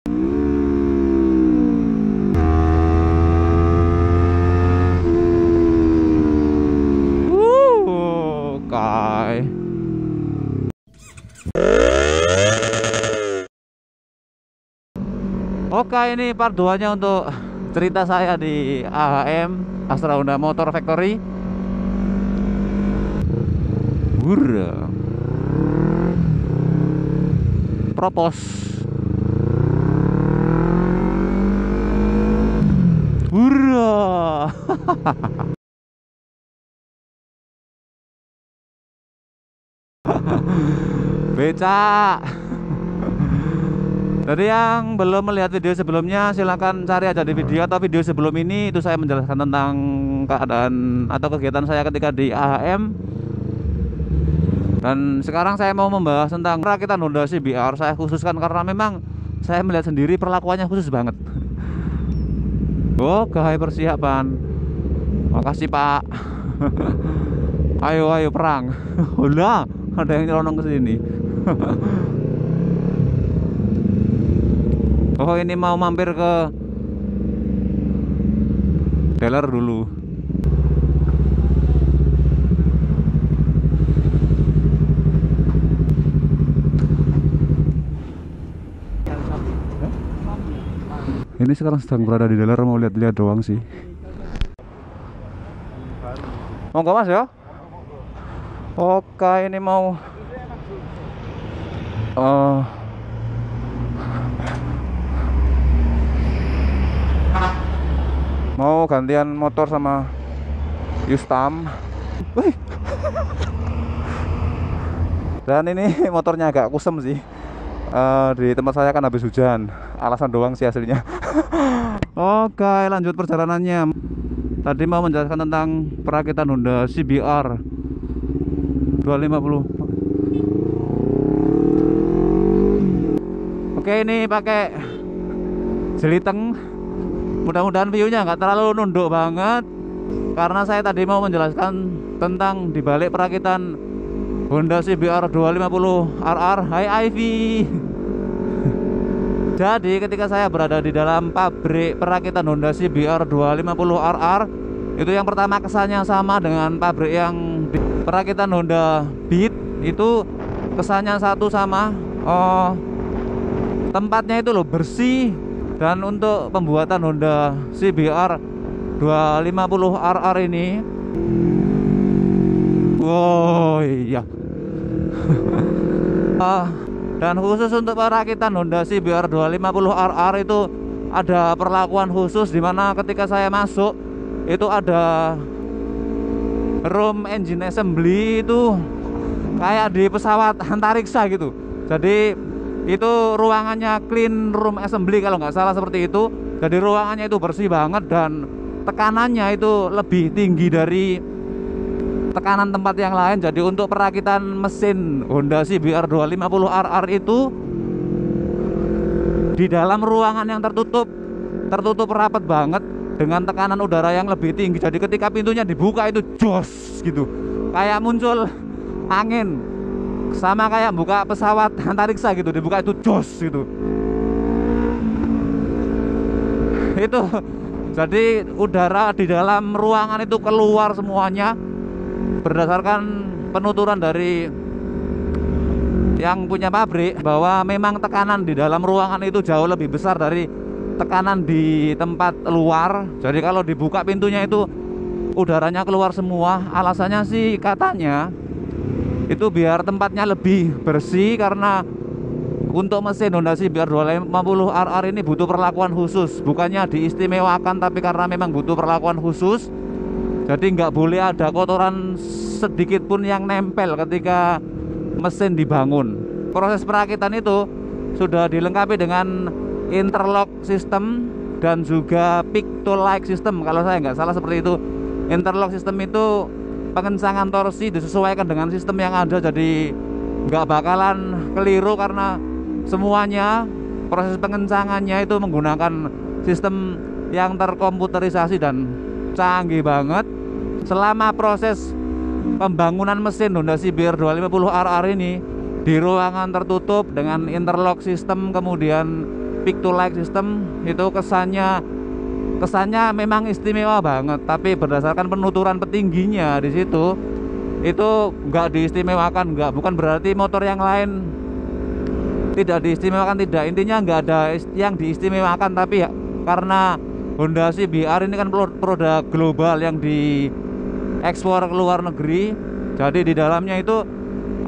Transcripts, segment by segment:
Kai. Oke, ini part 2-nya untuk cerita saya di AHM, Astra Honda Motor Factory. Hurra. Propos. Hurra. Becak. Jadi yang belum melihat video sebelumnya silahkan cari aja di video atau video sebelum ini, itu saya menjelaskan tentang keadaan atau kegiatan saya ketika di AHM. Dan sekarang saya mau membahas tentang perakitan Honda CBR. Saya khususkan karena memang saya melihat sendiri perlakuannya khusus banget. Oh, gahai persiapan. Makasih Pak. Ayo perang. Honda, ada yang nyelonong ke sini. Oh, ini mau mampir ke dealer dulu. Ini sekarang sedang berada di dealer, mau lihat-lihat doang sih. Monggo Mas ya. Oke, ini mau mau gantian motor sama Yustam. Wih. Dan ini motornya agak kusem sih. Di tempat saya kan habis hujan, alasan doang sih aslinya. Oke, lanjut perjalanannya. Tadi mau menjelaskan tentang perakitan Honda CBR 250. Oke, ini pakai jeliteng. Mudah-mudahan view-nya nggak terlalu nunduk banget, karena saya tadi mau menjelaskan tentang dibalik perakitan Honda CBR 250 RR. Hai Ivy. Jadi ketika saya berada di dalam pabrik perakitan Honda CBR 250 RR, itu yang pertama kesannya sama dengan pabrik yang di perakitan Honda Beat. Itu kesannya satu sama. Tempatnya itu loh bersih. Dan untuk pembuatan Honda CBR 250 RR ini, wow iya. Dan khusus untuk perakitan Honda CBR 250 RR itu ada perlakuan khusus, dimana ketika saya masuk itu ada room engine assembly, itu kayak di pesawat antariksa gitu. Jadi itu ruangannya clean room assembly kalau nggak salah seperti itu. Jadi ruangannya itu bersih banget dan tekanannya itu lebih tinggi dari tekanan tempat yang lain. Jadi untuk perakitan mesin Honda CBR 250 RR itu di dalam ruangan yang tertutup rapat banget dengan tekanan udara yang lebih tinggi. Jadi ketika pintunya dibuka itu jos gitu, kayak muncul angin, sama kayak buka pesawat antariksa gitu, dibuka itu jos gitu. Itu jadi udara di dalam ruangan itu keluar semuanya berdasarkan penuturan dari yang punya pabrik, bahwa memang tekanan di dalam ruangan itu jauh lebih besar dari tekanan di tempat luar. Jadi kalau dibuka pintunya itu udaranya keluar semua. Alasannya sih katanya itu biar tempatnya lebih bersih, karena untuk mesin Honda CBR 250 RR ini butuh perlakuan khusus. Bukannya diistimewakan, tapi karena memang butuh perlakuan khusus. Jadi nggak boleh ada kotoran sedikit pun yang nempel ketika mesin dibangun. Proses perakitan itu sudah dilengkapi dengan interlock system dan juga picto-like system kalau saya nggak salah seperti itu. Interlock system itu pengencangan torsi disesuaikan dengan sistem yang ada, jadi nggak bakalan keliru karena semuanya proses pengencangannya itu menggunakan sistem yang terkomputerisasi dan canggih banget. Selama proses pembangunan mesin Honda CBR 250 RR ini di ruangan tertutup dengan interlock system, kemudian pick to light system itu kesannya memang istimewa banget, tapi berdasarkan penuturan petingginya di situ itu nggak diistimewakan. Bukan berarti motor yang lain tidak diistimewakan, tidak, intinya nggak ada yang diistimewakan, tapi ya karena Honda CBR ini kan produk global yang diekspor ke luar negeri, jadi di dalamnya itu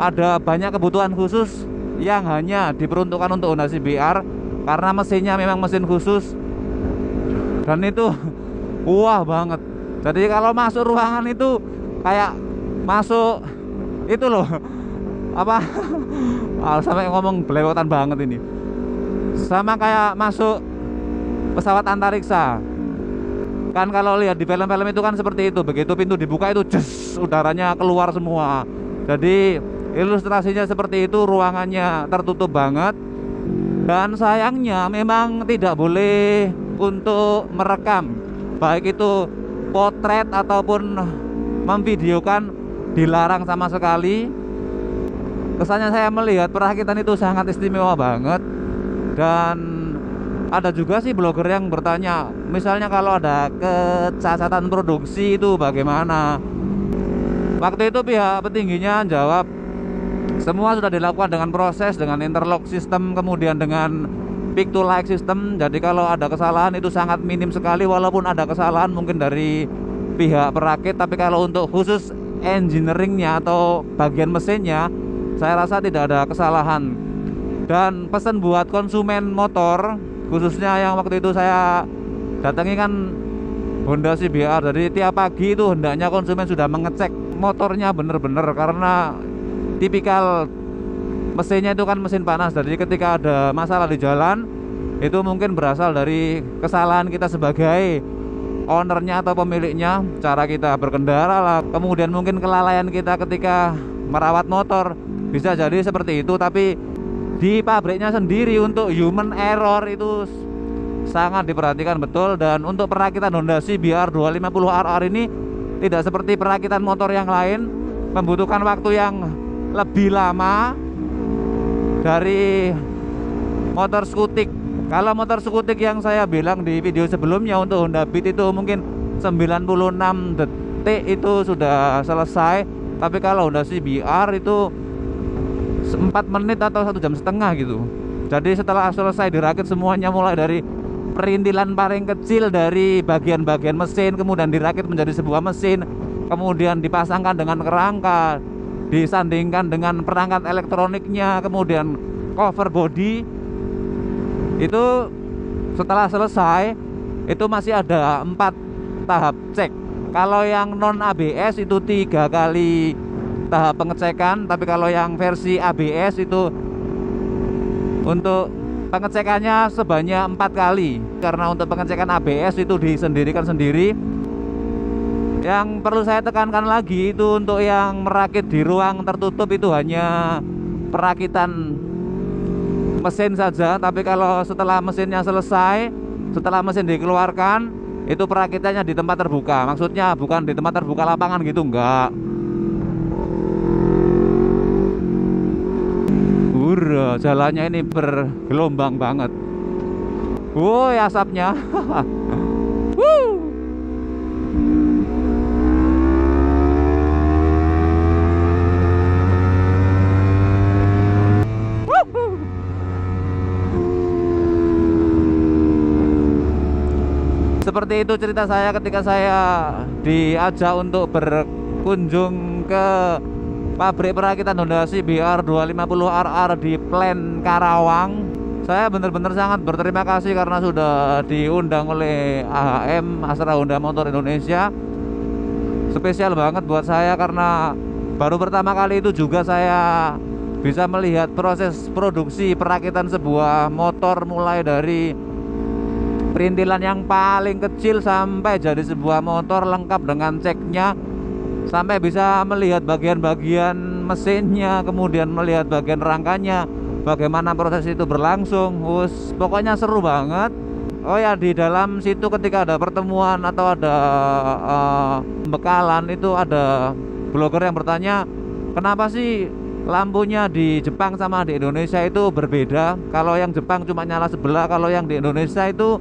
ada banyak kebutuhan khusus yang hanya diperuntukkan untuk Honda CBR karena mesinnya memang mesin khusus, dan itu wah banget. Jadi kalau masuk ruangan itu kayak masuk itu loh apa sampai ngomong belepotan banget ini, sama kayak masuk pesawat antariksa kan. Kalau lihat di film-film itu kan seperti itu, begitu pintu dibuka itu jes, udaranya keluar semua. Jadi ilustrasinya seperti itu, ruangannya tertutup banget, dan sayangnya memang tidak boleh untuk merekam, baik itu potret ataupun memvideokan, dilarang sama sekali. Kesannya saya melihat perakitan itu sangat istimewa banget. Dan ada juga sih blogger yang bertanya, misalnya kalau ada kecacatan produksi itu bagaimana? Waktu itu pihak petingginya jawab, semua sudah dilakukan dengan proses, dengan interlock system, kemudian dengan pick to light system. Jadi kalau ada kesalahan itu sangat minim sekali, walaupun ada kesalahan mungkin dari pihak perakit, tapi kalau untuk khusus engineeringnya atau bagian mesinnya, saya rasa tidak ada kesalahan. Dan pesan buat konsumen motor, khususnya yang waktu itu saya datangi kan Honda CBR, jadi tiap pagi itu hendaknya konsumen sudah mengecek motornya bener-bener, karena tipikal mesinnya itu kan mesin panas. Jadi ketika ada masalah di jalan itu mungkin berasal dari kesalahan kita sebagai ownernya atau pemiliknya, cara kita berkendara lah, kemudian mungkin kelalaian kita ketika merawat motor, bisa jadi seperti itu. Tapi di pabriknya sendiri untuk human error itu sangat diperhatikan betul. Dan untuk perakitan Honda CBR 250 RR ini tidak seperti perakitan motor yang lain, membutuhkan waktu yang lebih lama dari motor skutik. Kalau motor skutik yang saya bilang di video sebelumnya untuk Honda Beat itu mungkin 96 detik itu sudah selesai, tapi kalau Honda CBR itu 4 menit atau 1,5 jam gitu. Jadi setelah selesai dirakit semuanya, mulai dari perintilan paling kecil dari bagian-bagian mesin, kemudian dirakit menjadi sebuah mesin, kemudian dipasangkan dengan kerangka, disandingkan dengan perangkat elektroniknya, kemudian cover body. Itu setelah selesai itu masih ada 4 tahap cek. Kalau yang non ABS itu 3 kali tahap pengecekan, tapi kalau yang versi ABS itu untuk pengecekannya sebanyak 4 kali. Karena untuk pengecekan ABS itu disendirikan sendiri. Yang perlu saya tekankan lagi itu untuk yang merakit di ruang tertutup itu hanya perakitan mesin saja. Tapi kalau setelah mesinnya selesai, setelah mesin dikeluarkan, itu perakitannya di tempat terbuka. Maksudnya bukan di tempat terbuka lapangan gitu, enggak. Jalannya ini bergelombang banget. Woi, asapnya. Seperti itu cerita saya ketika saya diajak untuk berkunjung ke pabrik perakitan Honda CBR 250 RR di Plen Karawang. Saya benar-benar sangat berterima kasih karena sudah diundang oleh AHM, Astra Honda Motor Indonesia. Spesial banget buat saya karena baru pertama kali itu juga saya bisa melihat proses produksi perakitan sebuah motor, mulai dari perintilan yang paling kecil sampai jadi sebuah motor lengkap dengan ceknya, sampai bisa melihat bagian-bagian mesinnya, kemudian melihat bagian rangkanya, bagaimana proses itu berlangsung. Pokoknya seru banget. Oh ya, di dalam situ ketika ada pertemuan atau ada pembekalan itu ada blogger yang bertanya, kenapa sih lampunya di Jepang sama di Indonesia itu berbeda. Kalau yang Jepang cuma nyala sebelah, kalau yang di Indonesia itu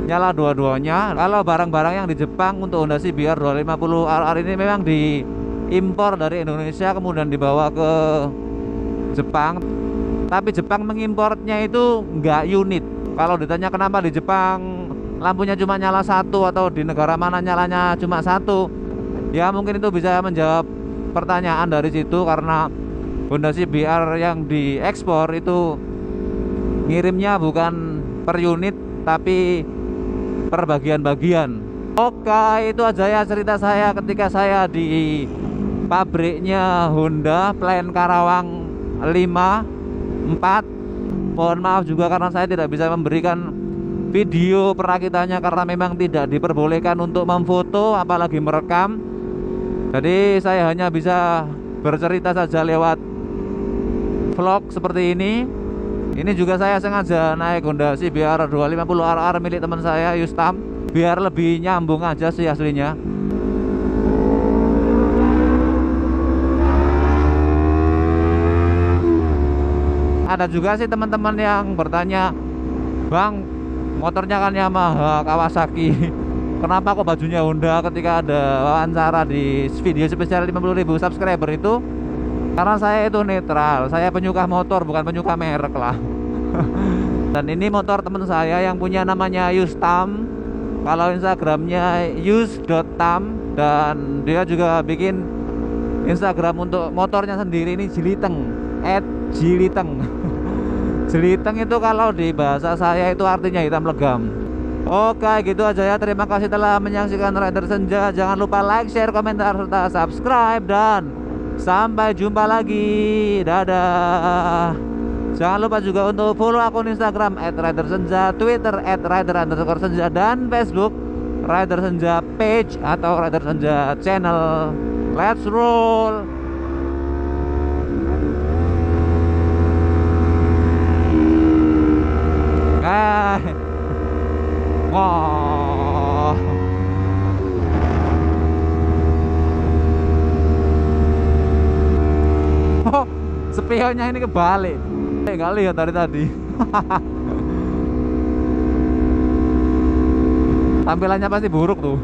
nyala dua-duanya. Kalau barang-barang yang di Jepang untuk Honda CBR 250 RR ini memang diimpor dari Indonesia kemudian dibawa ke Jepang. Tapi Jepang mengimportnya itu nggak unit. Kalau ditanya kenapa di Jepang lampunya cuma nyala satu atau di negara mana nyalanya cuma satu, ya mungkin itu bisa menjawab pertanyaan dari situ, karena Honda CBR yang diekspor itu ngirimnya bukan per unit tapi per bagian-bagian. Oke, itu aja ya cerita saya ketika saya di pabriknya Honda Plant Karawang 4. Mohon maaf juga karena saya tidak bisa memberikan video perakitannya karena memang tidak diperbolehkan untuk memfoto apalagi merekam. Jadi saya hanya bisa bercerita saja lewat vlog seperti ini. Ini juga saya sengaja naik Honda CBR 250 RR milik teman saya Yustam, biar lebih nyambung aja sih aslinya. Ada juga sih teman-teman yang bertanya, "Bang, motornya kan Yamaha Kawasaki, kenapa kok bajunya Honda?" Ketika ada wawancara di video spesial 50.000 subscriber itu, karena saya itu netral, saya penyuka motor bukan penyuka merek lah. Dan ini motor teman saya yang punya namanya Yustam. Kalau Instagramnya yus.tam, dan dia juga bikin Instagram untuk motornya sendiri, ini Jiliteng, @jiliteng. Jiliteng itu kalau di bahasa saya itu artinya hitam legam. Oke, gitu aja ya. Terima kasih telah menyaksikan Rider Senja. Jangan lupa like, share, komentar, serta subscribe. Dan sampai jumpa lagi. Dadah. Jangan lupa juga untuk follow akun Instagram @ridersenja, Twitter @rider_senja, dan Facebook Rider Senja Page atau Rider Senja Channel. Let's roll. Wah. Oh, spionnya ini kebalik. Nggak lihat dari tadi. Tampilannya pasti buruk tuh.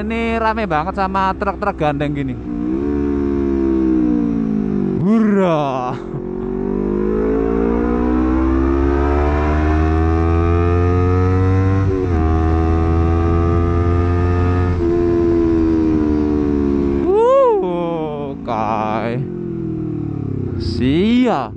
Ini rame banget sama truk-truk gandeng gini. Hurrah. Kai. Sia.